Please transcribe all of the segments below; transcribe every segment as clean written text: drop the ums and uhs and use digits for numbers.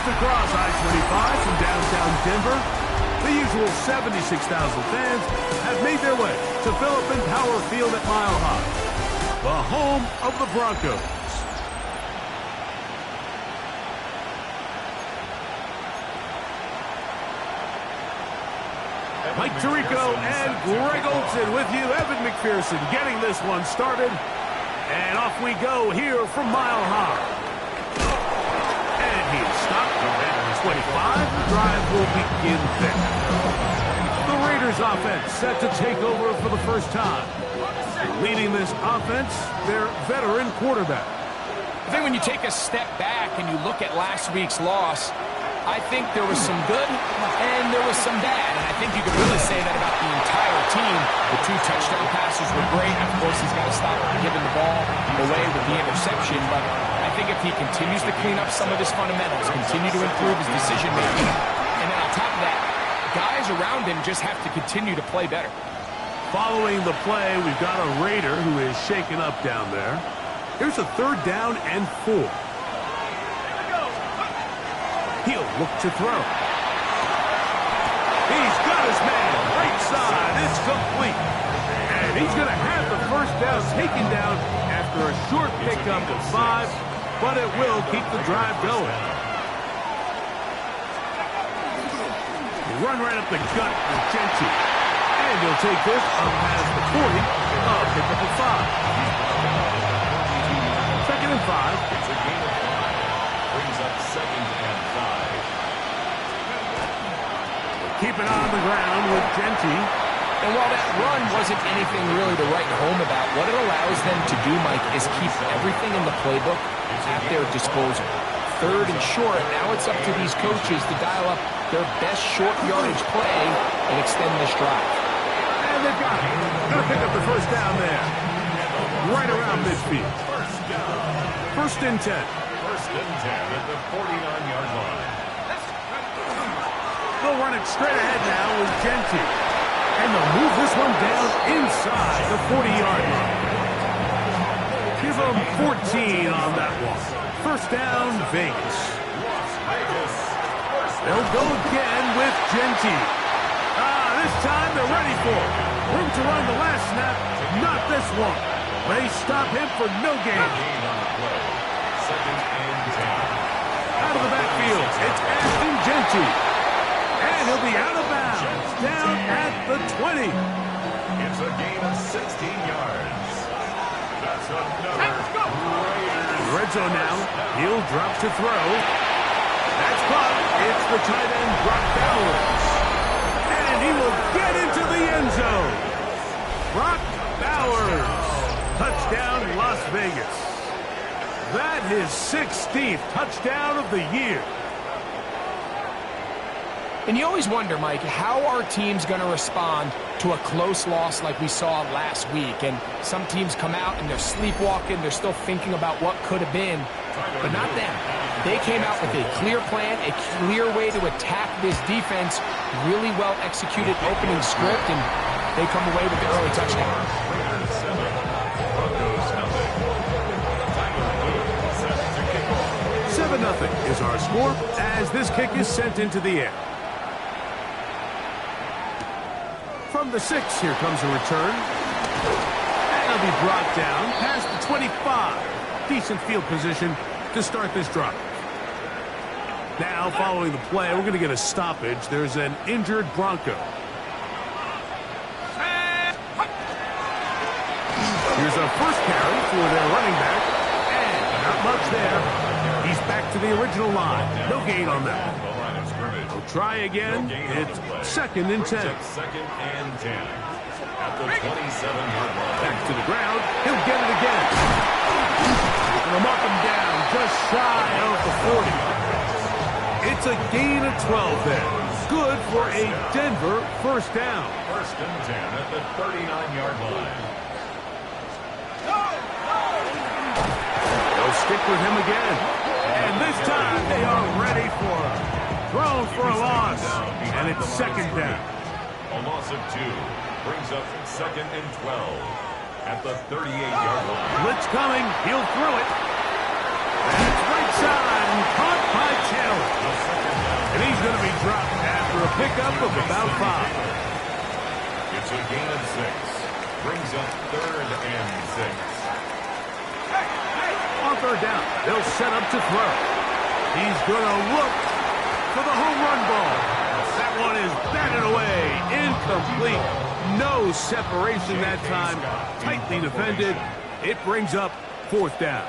Just across I-25 from downtown Denver, the usual 76,000 fans have made their way to Phillips Power Field at Mile High, the home of the Broncos. Mike Tirico and Greg Olsen with you. Evan McPherson getting this one started. And off we go here from Mile High. And he's stopped at 25. The drive will begin there. The Raiders offense set to take over for the first time. Leading this offense, their veteran quarterback. I think when you take a step back and you look at last week's loss, I think there was some good and there was some bad. And I think you could really say that about the entire team. The 2 touchdown passes were great. Of course, he's got to stop giving the ball away with the interception. But I think if he continues to clean up some of his fundamentals, continue to improve his decision-making, and then on top of that, guys around him just have to continue to play better. Following the play, we've got a Raider who is shaken up down there. Here's a 3rd down and 4. He'll look to throw. He's got his man right side. It's complete. And he's going to have the first down taken down after a short pickup of 5, but it will keep the drive going. Run right up the gut with Genty. And he'll take this up past the 40. Pickup of 5. 2nd and 5. It's a gain of 5. Brings up 2nd and 5. Keep it on the ground with Genty. And while that run wasn't anything really to write home about, what it allows them to do, Mike, is keep everything in the playbook at their disposal. 3rd and short, now it's up to these coaches to dial up their best short yardage play and extend this drive. And they've got it. Going to pick up the first down there. Right around midfield. 1st and 10. 1st and 10 at the 49-yard line. They'll run it straight ahead now with Genty. And they'll move this one down inside the 40-yard line. Give them 14 on that one. 1st down, Vegas. They'll go again with Genty. This time they're ready for it. Room to run the last snap, not this one. They stop him for no gain. 2nd and 10. Out of the backfield, it's Ashton Genty. And he'll be out of bounds, down at the 20. It's a gain of 16 yards. That's another Raiders. Red zone now. He'll drop to throw. That's caught. It's the tight end, Brock Bowers. And he will get into the end zone. Brock Bowers. Touchdown, Las Vegas. That is 16th touchdown of the year. And you always wonder, Mike, how are teams going to respond to a close loss like we saw last week? And some teams come out and they're sleepwalking. They're still thinking about what could have been. But not them. They came out with a clear plan, a clear way to attack this defense, really well executed opening script, and they come away with the early touchdown. 7-0 is our score as this kick is sent into the air. From the 6, here comes a return. And he'll be brought down past the 25. Decent field position to start this drive. Now, following the play, we're going to get a stoppage. There's an injured Bronco. Here's a first carry for their running back. And not much there. He's back to the original line. No gain on that. We'll try again. It's 2nd and 10. 2nd and 10. At the 27-yard line. Back to the ground. He'll get it again. They'll mark him down just shy of the 40. It's a gain of 12 there. Good for a Denver first down. 1st and 10 at the 39-yard line. They'll stick with him again. And this time they are ready for him. Thrown for a loss. And it's 2nd down. A loss of 2 brings up 2nd and 12 at the 38-yard line. Blitz coming. He'll throw it. And it's right side and caught by Taylor. And he's going to be dropped after a pickup of about 5. It's a gain of 6. Brings up 3rd and 6. On 3rd down, they'll set up to throw. He's going to look for the home run ball. That one is batted away. Incomplete. No separation that time. Tightly defended. It brings up 4th down.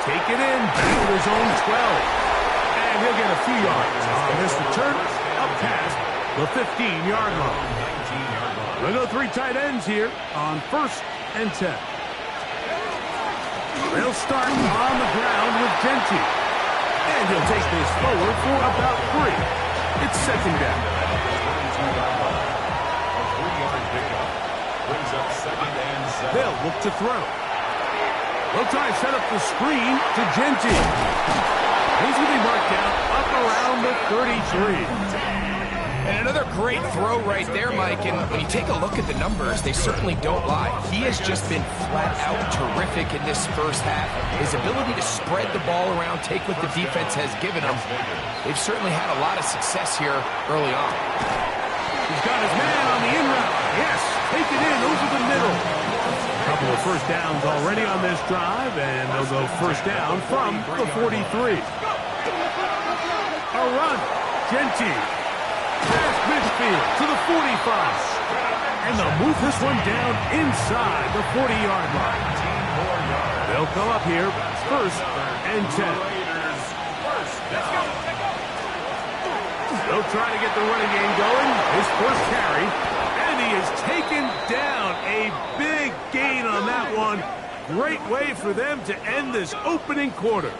Take it in, back to his own 12. And he'll get a few yards on this return up past the 15-yard line. We'll go 3 tight ends here on 1st and 10. They'll start on the ground with Genty. And he'll take this forward for about 3. It's 2nd down. A 3-yard pickup. Brings up 2nd and 7. They'll look to throw. They'll try to set up the screen to Genty. He's going to be marked down up around the 33. And another great throw right there, Mike. And when you take a look at the numbers, they certainly don't lie. He has just been flat out terrific in this first half. His ability to spread the ball around, take what the defense has given him. They've certainly had a lot of success here early on. He's got his man on the in route. Yes, take it in over the middle. A couple of 1st downs already on this drive, and they'll go 1st down from the 43. A run. Genty. Past midfield to the 45. And they'll move this one down inside the 40-yard line. They'll come up here 1st and 10. They'll try to get the running game going. His first carry. And he is taken down. A big gain on that one. Great way for them to end this opening quarter.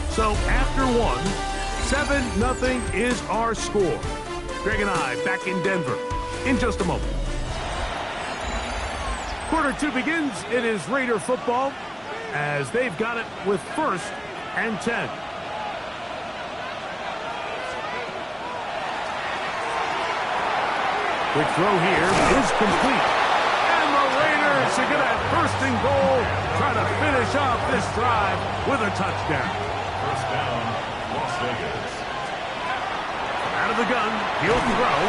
So after 1, 7-0 is our score. Greg and I back in Denver in just a moment. Quarter 2 begins. It is Raider football as they've got it with 1st and 10. Quick throw here is complete. And the Raiders are going to have 1st and goal, trying to finish off this drive with a touchdown. 1st down, Las Vegas. Out of the gun, he'll throw.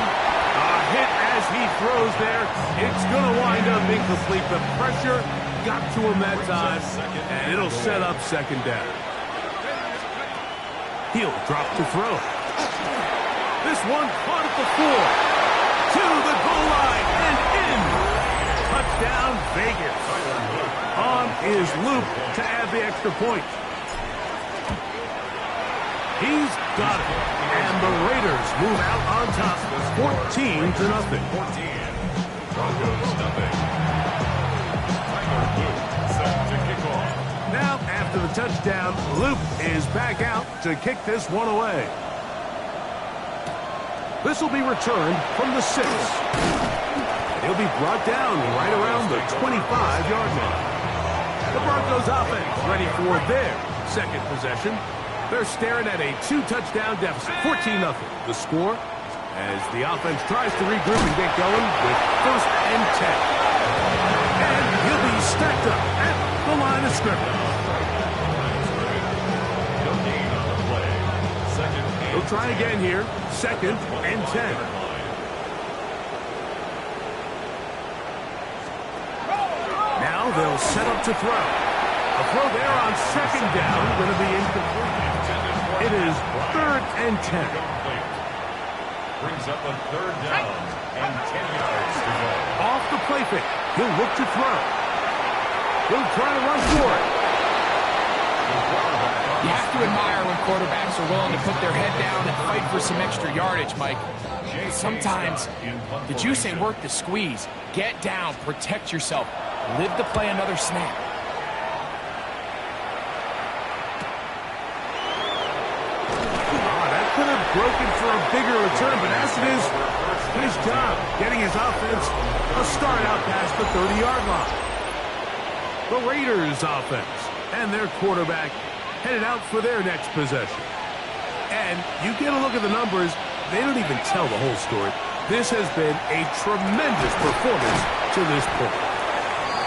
A hit as he throws there. It's going to wind up incomplete. The pressure got to him that time, and it'll set up 2nd down. He'll drop to throw. This one caught at the 4. To the goal line and in. Touchdown, Vegas. On is Luke to add the extra point. He's got it. And the Raiders move out on top 14-0. 14. Broncos nothing. Tyler Luke set to kick off. Now, after the touchdown, Luke is back out to kick this one away. This will be returned from the 6. He'll be brought down right around the 25-yard line. The Broncos offense ready for their 2nd possession. They're staring at a 2-touchdown deficit, 14-0. The score as the offense tries to regroup and get going with 1st and 10. And he'll be stacked up at the line of scrimmage. No gain on the play. 2nd and He'll try again here, 2nd and 10. Now they'll set up to throw. A throw there on 2nd down, going to be incomplete. It is 3rd and 10. Brings up a 3rd down and 10 yards to go. Off the play fake. He'll look to throw. He'll try to run for it. You have to admire when quarterbacks are willing to put their head down and fight for some extra yardage, Mike. Sometimes the juice ain't worth the squeeze. Get down, protect yourself, live to play another snap. That could have broken for a bigger return, but as it is, nice job getting his offense a start out past the 30-yard line. The Raiders offense and their quarterback headed out for their next possession. And you get a look at the numbers, they don't even tell the whole story. This has been a tremendous performance to this point.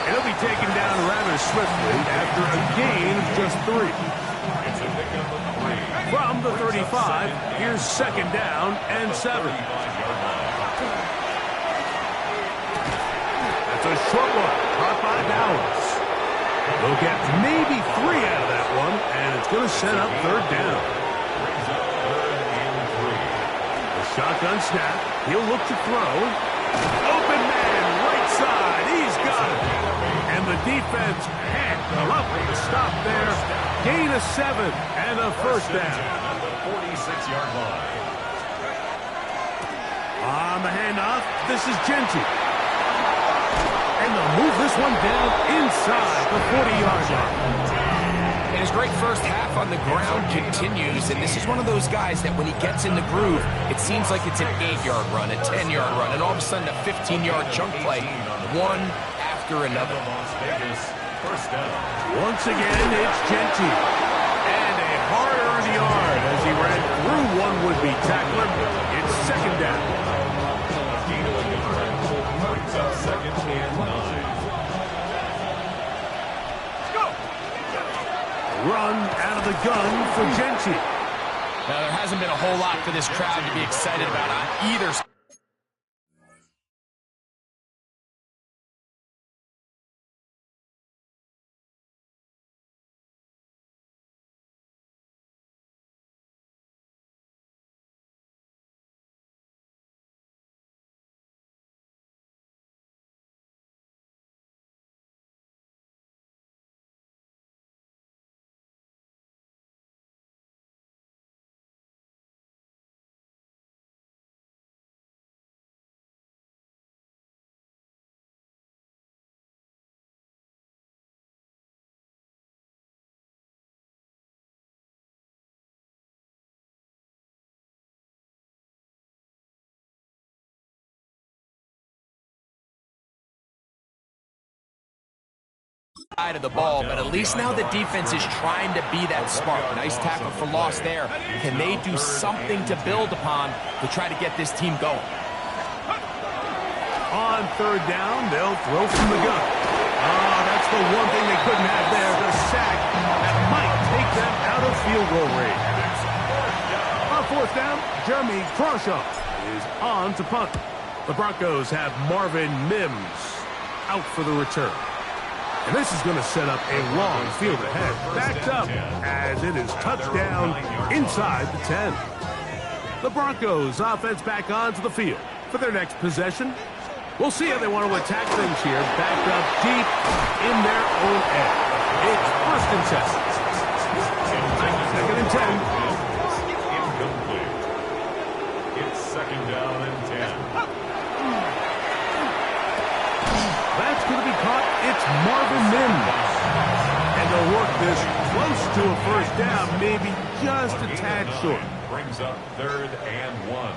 And he'll be taken down rather swiftly after a gain of just 3. It's a pickup of 3. From the 35, here's second down and 7. That's a short one, caught by Dallas. They'll get maybe 3 out of that one, and it's going to set up third down. The shotgun snap. He'll look to throw. Open man, right side. He's got it. And the defense had lovely to stop there. Gain of 7 and a first down. At the 46-yard line. On the handoff, this is Genty. And they'll move this one down inside the 40-yard line. And his great first half on the ground continues, and this is one of those guys that when he gets in the groove, it seems like it's an 8-yard run, a 10-yard run, and all of a sudden a 15-yard chunk play, one after another. Las Vegas, first down. Once again, it's Genty. And a hard-earned yard as he ran through one would-be tackler. It's second down. Brings up second and 9. Run out of the gun for Genty. Now, there hasn't been a whole lot for this crowd to be excited about on either side. Side of the ball, but at least now the defense is trying to be that smart. Nice tackle for loss there. Can they do something to build upon to try to get this team going? On third down, they'll throw from the gun. That's the one thing they couldn't have there, the sack that might take them out of field goal range. On fourth down, Jeremy Crawshaw is on to punt. The Broncos have Marvin Mims out for the return. And this is going to set up a long field ahead. Backed up as it is touchdown inside the 10. The Broncos offense back onto the field for their next possession. We'll see how they want to attack things here. Backed up deep in their own end. It's first and 10. Second and 10. Incomplete. It's second down and 10. That's going to be caught. It's Marvin Mims. And they'll work this close to a first down, maybe just a tad short. Brings up third and 1.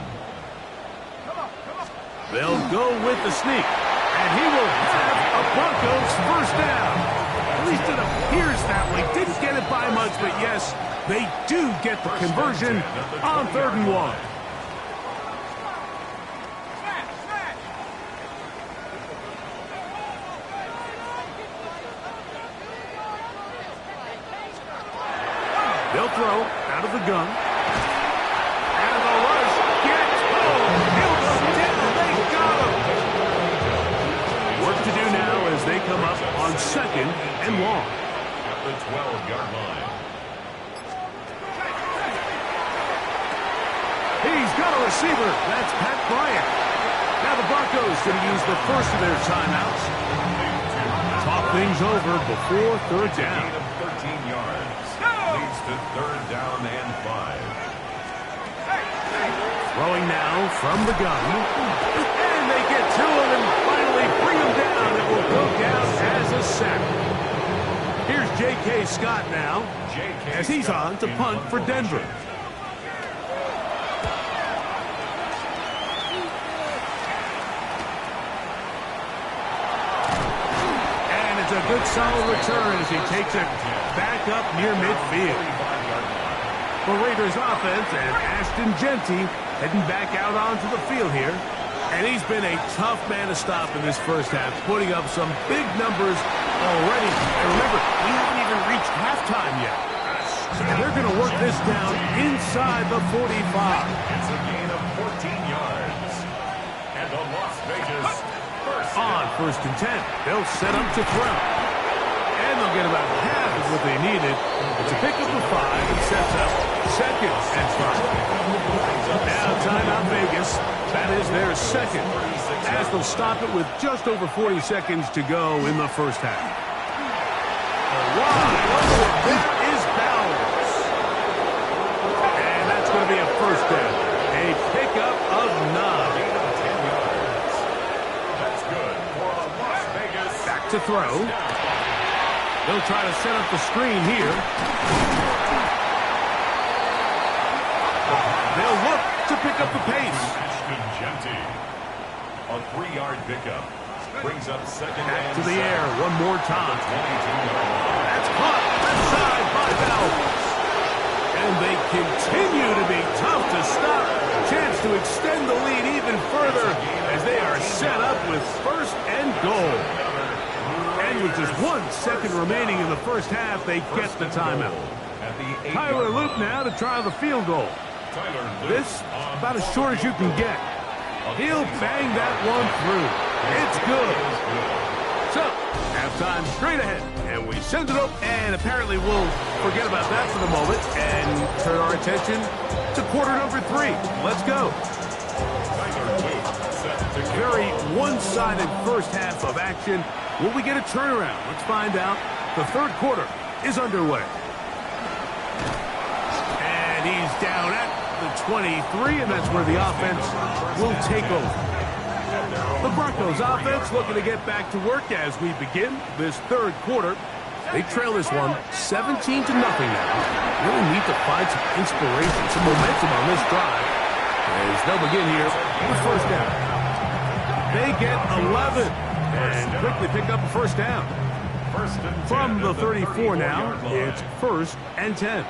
They'll go with the sneak. And he will have a Broncos first down. At least it appears that way. Didn't get it by much, but yes, they do get the conversion on third and 1. They'll throw out of the gun. And the rush gets home. He'll go down. They got him. Work to do now as they come up on second and long. At the 12-yard line. He's got a receiver. That's Pat Bryant. Now the Broncos going to use the first of their timeouts. Talk things over before third down. Gain of 13 yards. Leads to third down and 5. Throwing now from the gun. And they get to him and finally bring him down. It will go down as a sack. Here's J.K. Scott now as he's on to punt for Denver. And it's a good solid return as he takes it back up near midfield. The Raiders offense and Ashton Genty heading back out onto the field here. And he's been a tough man to stop in this first half, putting up some big numbers already. And remember, we haven't even reached halftime yet. And they're going to work this down inside the 45. It's a gain of 14 yards. And the Las Vegas first On first and 10, they'll set up to throw. And they'll get about half of what they needed. It's a pickup of 5 and sets up second and 5. Now timeout Vegas. That is their second, as they'll stop it with just over 40 seconds to go in the first half. Wide. There is Bowers. And that's going to be a first down. A pickup of 9. That's good for Las Vegas. Back to throw. They'll try to set up the screen here. They'll look to pick up the pace. A 3-yard pickup brings up second Back and to the air one more time. 22-yard line. That's caught left side by Bowers. And they continue to be tough to stop. Chance to extend the lead even further as they are set up with first and goal. And with just 1 second remaining in the first half, they get the timeout. Tyler Luke now to try the field goal. This about as short as you can get. He'll bang that one through. It's good. So, halftime straight ahead. And we send it up, and apparently we'll forget about that for the moment and turn our attention to quarter number 3. Let's go. Very one-sided first half of action. Will we get a turnaround? Let's find out. The third quarter is underway. And he's down at the 23, and that's where the offense will take over. The Broncos offense looking to get back to work as we begin this third quarter. They trail this one 17-0 now. Really need to find some inspiration, some momentum on this drive as they'll begin here with first down. They get 11 and quickly pick up a first down. From the 34 now, it's first and 10.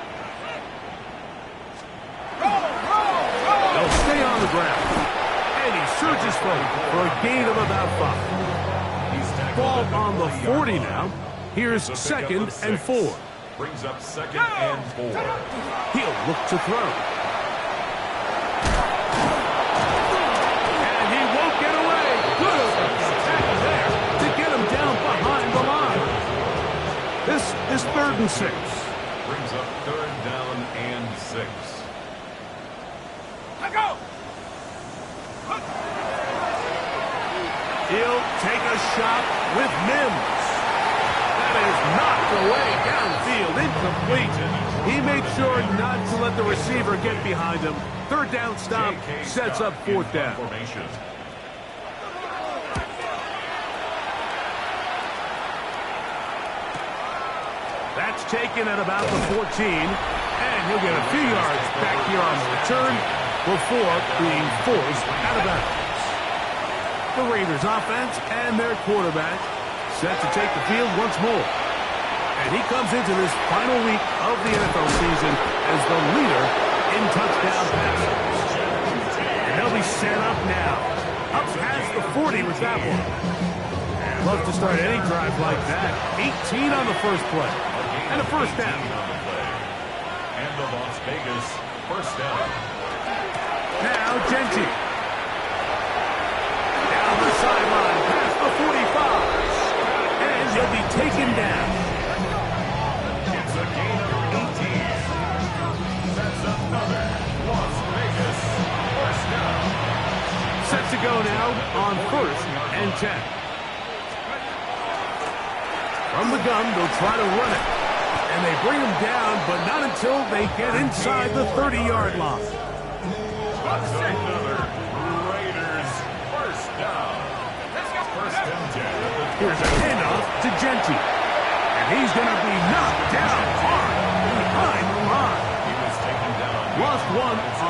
They'll stay on the ground. And he surges forward for a gain of about 5. Ball on the 40 now. Here's second and 4. Brings up second and 4. He'll look to throw. And he won't get away. Good tackle there to get him down behind the line. This is 3rd and 6. Brings up 3rd down and 6. Go! He'll take a shot with Mims. That is knocked away downfield, incomplete. He made sure not to let the receiver get behind him. 3rd down stop sets up 4th down. That's taken at about the 14, and he'll get a few yards back here on the return before being forced out of bounds. The Raiders offense and their quarterback set to take the field once more. And he comes into this final week of the NFL season as the leader in touchdown passes. And they'll be set up now. Up past the 40 with that one. Love to start any drive like that. 18 on the first play. And a first down. And the Las Vegas first down. Now Genty. Down the sideline past the 45. And he'll be taken down. It's a gain of 18. That's another Las Vegas first down. Set to go now on 1st and 10. From the gun, they'll try to run it. And they bring him down, but not until they get inside the 30-yard line. That's another Raiders first down. First and 10. Here's a handoff to Genty. And he's going to be knocked down hard behind the line. He was taken down. Lost 1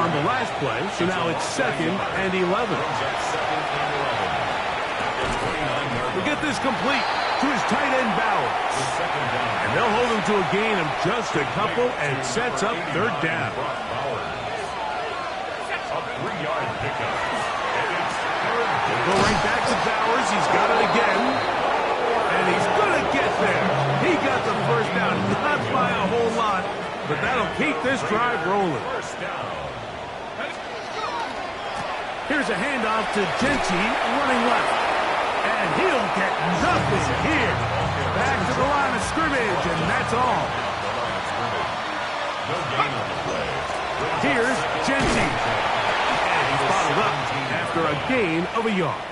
on the last play, so now it's 2nd and 11. Second and 11. 29-yard. We'll get this complete to his tight end Bowers. Second down. And they'll hold him to a gain of just a couple and sets up 3rd down. A 3-yard pickup. And it's 3rd Go right back to Bowers. He's got it again. And he's going to get there. He got the first down. Not by a whole lot, but that'll keep this drive rolling. First down. Here's a handoff to Genty running left. And he'll get nothing here. Back to the line of scrimmage, and that's all. No gain on the play. Here's Genty. And he's bottled up after a gain of a yard.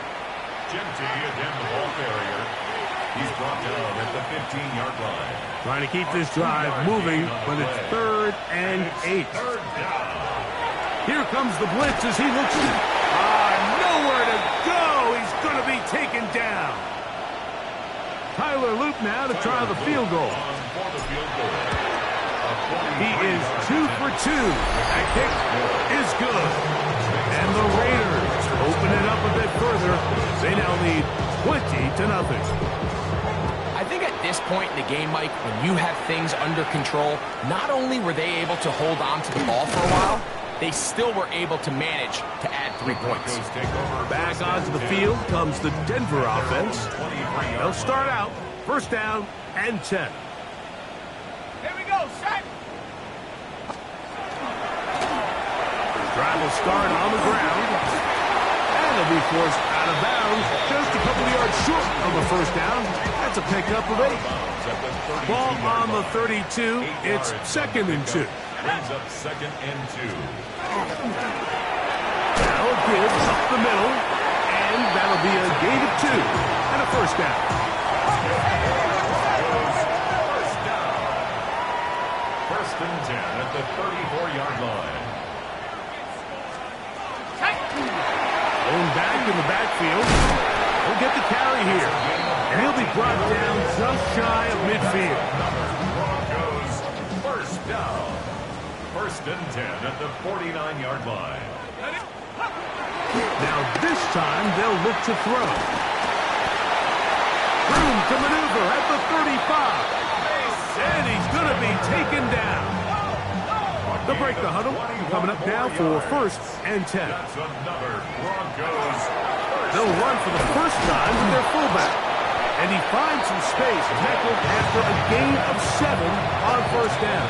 Genty, again the ball carrier. He's brought down at the 15-yard line. Trying to keep this drive moving, but it's 3rd and 8. Third down. Here comes the blitz as he looks. Nowhere to go. He's going to be taken down. Tyler Loop now to try the field goal. For the field goal. He is 2 for 2. That kick is good. And the Raiders open it up a bit further. They now lead 20-0. I think at this point in the game, Mike, when you have things under control, not only were they able to hold on to the ball for a while, they still were able to manage to add 3 points. Back onto the field comes the Denver offense. They'll start out 1st down and 10. Here we go, set. Drive will start on the ground. And they'll be forced out of bounds just a couple of yards short of a 1st down. That's a pickup of 8. Ball on the 32. It's 2nd and 2. Brings up 2nd and 2. That'll give up the middle. And that'll be a gain of 2 and a 1st down. First down. 1st and 10 at the 34-yard line. Going back in the backfield. He'll get the carry here. And he'll be brought down just shy of midfield. Broncos, 1st down. 1st and 10 at the 49-yard line. Now this time they'll look to throw. Room to maneuver at the 35. And he's going to be taken down. They'll break the huddle. Coming up now for 1st and 10. That's another Broncos. They'll run for the first time with their fullback. And he finds some space tackled after a gain of 7 on 1st down.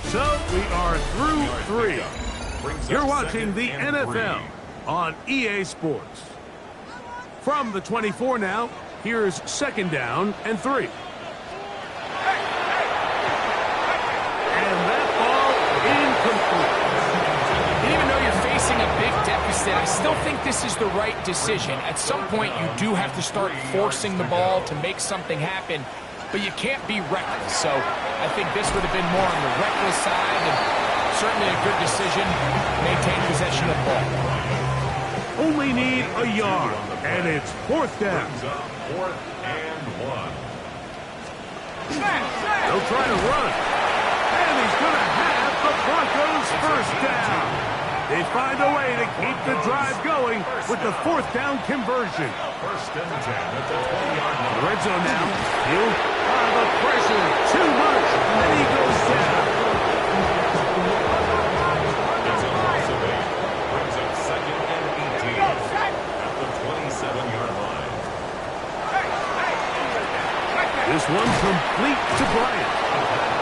So we are through 3. You're watching the NFL on EA Sports. From the 24 now, here's 2nd down and 3. And that ball incomplete. And even though you're facing a big deficit, I still think this is the right decision. At some point, you do have to start forcing the ball to make something happen, but you can't be reckless. So I think this would have been more on the reckless side, and certainly a good decision. Maintain possession of the ball. Only need a yard, and it's 4th down. Brings up 4th and 1. They'll try to run. And he's going to have the Broncos 1st down. They find a way to keep the drive going with the 4th down conversion. 1st and 10 at the 20-yard line. Red zone now. He'll the pressure. Too much. And he goes down. It's a loss of 8. Brings up 2nd and 18 at the 27-yard line. This one complete to Bryant.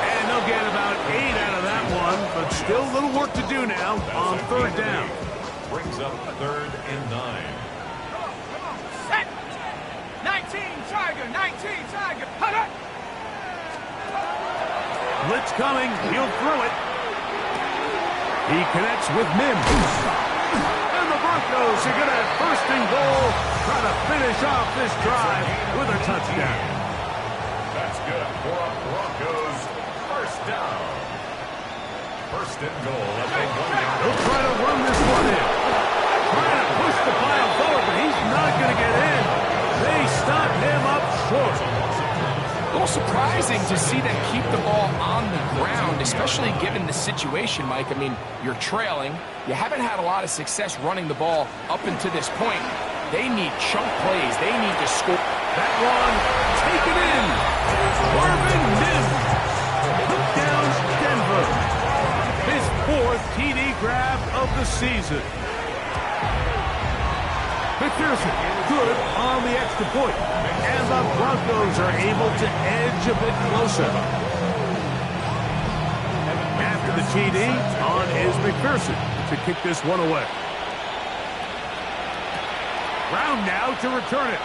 And they'll get about 8 out of that one, but still a little work to do now on 3rd down. Brings up 3rd and 9. Set. 19, Tiger, 19, Tiger. Hunter. Blitz coming. He'll throw it. He connects with Mims. And the Broncos are going to have 1st and goal, try to finish off this drive with a touchdown. That's good for a Broncos 1st down. 1st and goal at the 1-yard He'll try to run this one in. Trying to push the pile forward, but he's not going to get in. They stop him up short. A little surprising to see them keep the ball on the ground, especially given the situation, Mike. I mean, you're trailing. You haven't had a lot of success running the ball up until this point. They need chunk plays. They need to score. That one taken in. Marvin Mims took down Denver. His 4th TD grab of the season. McPherson, good on the extra point. And the Broncos are able to edge a bit closer. After the TD, on is McPherson to kick this one away. Brown now to return it.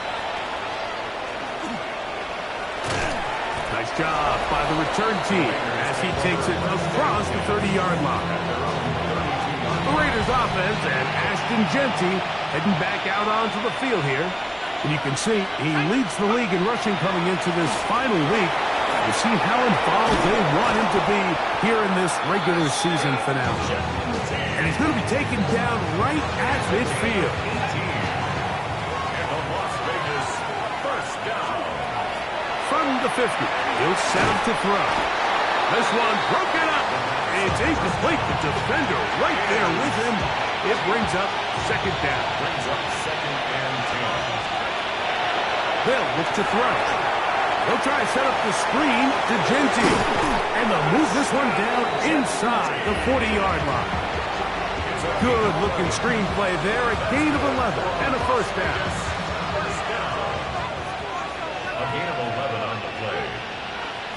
Nice job by the return team as he takes it across the 30-yard line. The Raiders offense and Ashton Jeanty heading back out onto the field here. And you can see he leads the league in rushing coming into this final week. You see how involved they want him to be here in this regular season finale. And he's going to be taken down right at midfield. From the 50, he'll set up to throw. This one broken up. It's incomplete. The defender right there with him. It brings up second down. Brings up second and 10. They'll look to throw. They'll try to set up the screen to Jeanty. And they'll move this one down inside the 40-yard line. Good-looking screen play there. A gain of 11 and a first down. A gain of 11 on the play.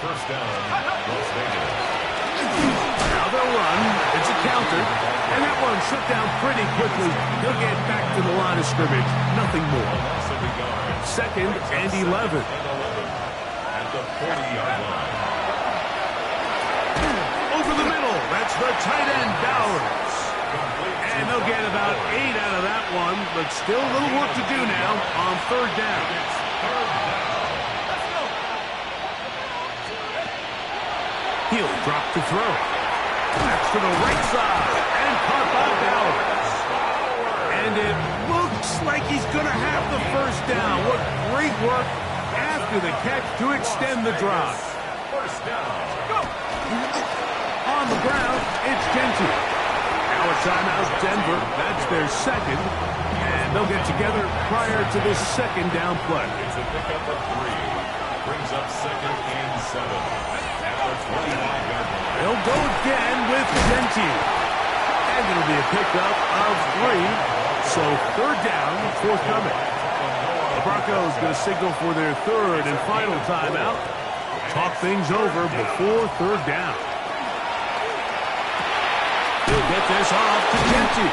First down, Las Vegas. Now they'll run. It's a counter. And that one shut down pretty quickly. He'll get back to the line of scrimmage. Nothing more. Second and 11. At the 40-yard line. Over the middle. That's the tight end, Bowers. And they'll get about 8 out of that one, but still a little work to do now on third down. He'll drop to throw. That's to the right side. And caught by Bowers. And it looks like he's going to have the first down. What great work after the catch to extend the drive. First down. On the ground, it's Jeanty. Now a timeout, Denver. That's their second. And they'll get together prior to this second down play. It's a pickup of 3. Brings up second and 7. At the 25-yard line. They'll go again with Jeanty. And it'll be a pickup of 3. So third down, forthcoming. The Broncos going to signal for their third and final timeout. Talk things over before third down. He'll get this off to Jeanty.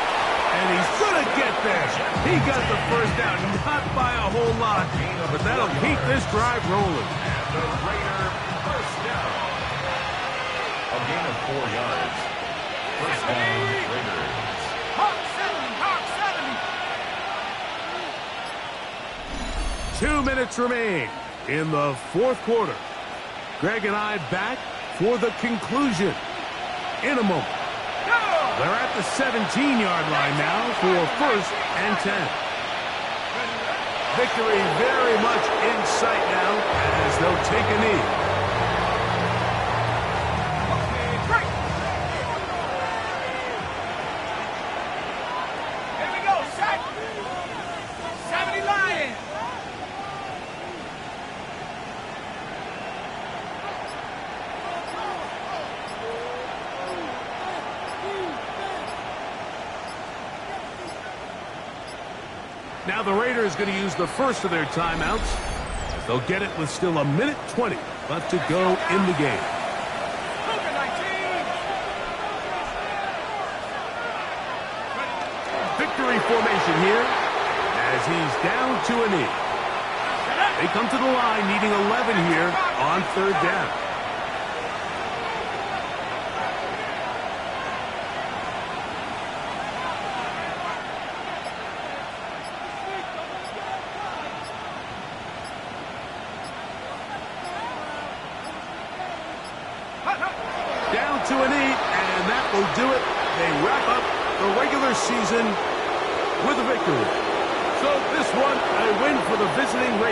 And he's going to get there. He got the first down, not by a whole lot, but that'll keep this drive rolling. And the Raider first down. A gain of 4 yards. First down, Raiders. Hawk 7. 2 minutes remain in the fourth quarter. Greg and I back for the conclusion in a moment. They're at the 17-yard line now for first and 10. Victory very much in sight now as they'll take a knee. Here we go, set. 70 Lions. Now the Raiders going to use the first of their timeouts. They'll get it with still 1:20 left to go in the game. Victory formation here as he's down to a knee. They come to the line needing 11 here on third down. Down to a knee, and that will do it. They wrap up the regular season with a victory. So this one, a win for the visiting Raiders.